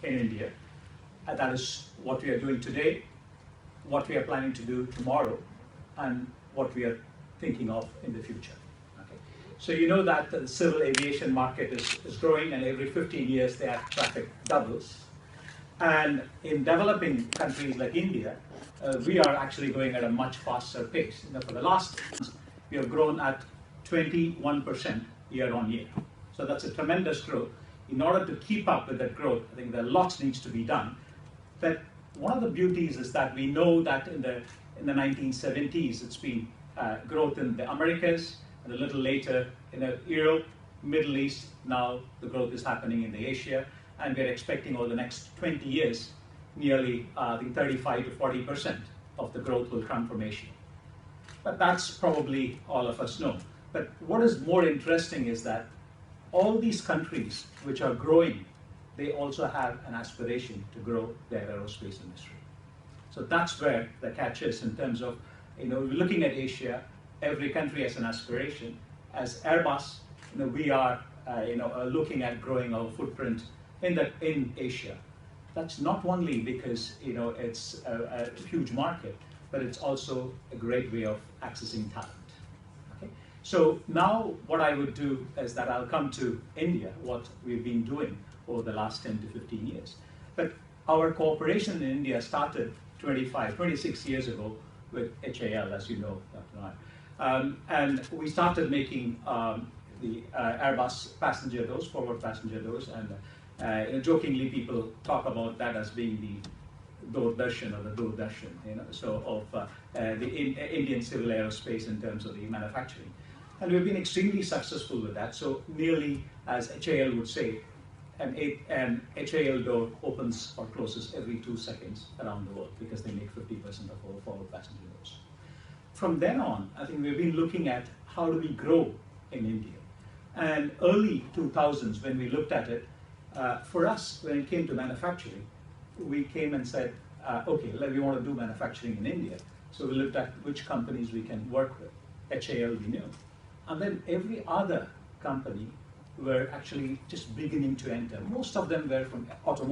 in India. And that is what we are doing today, what we are planning to do tomorrow, and what we are thinking of in the future. Okay. So you know that the civil aviation market is growing, and every 15 years the air traffic doubles. And in developing countries like India, we are actually going at a much faster pace. For the last months, we have grown at 21% year on year. So that's a tremendous growth. In order to keep up with that growth, I think there lots needs to be done. But one of the beauties is that we know that in the 1970s, it's been growth in the Americas, and a little later in Europe, Middle East. Now the growth is happening in the Asia, and we're expecting over the next 20 years, nearly I think 35 to 40% of the growth will come from Asia. But that's probably all of us know. But what is more interesting is that all these countries which are growing, they also have an aspiration to grow their aerospace industry. So that's where the catch is in terms of, looking at Asia, every country has an aspiration. As Airbus, we are, looking at growing our footprint in Asia. That's not only because, it's a huge market, but it's also a great way of accessing talent. Okay? So now what I would do is that I'll come to India, what we've been doing over the last 10 to 15 years. But our cooperation in India started 26 years ago with HAL, as you know, Dr. Nair. And we started making the Airbus passenger doors, forward passenger doors, and jokingly people talk about that as being the Doordarshan or the Doordarshan, so of the Indian civil aerospace in terms of the manufacturing. And we've been extremely successful with that. So nearly, as HAL would say, an HAL door opens or closes every 2 seconds around the world because they make 50% of our forward passenger doors. From then on, I think we've been looking at how do we grow in India. And early 2000s, when we looked at it, for us, when it came to manufacturing, we came and said, okay, we want to do manufacturing in India. So we looked at which companies we can work with. HAL we knew. And then every other company were actually just beginning to enter. Most of them were from automotive.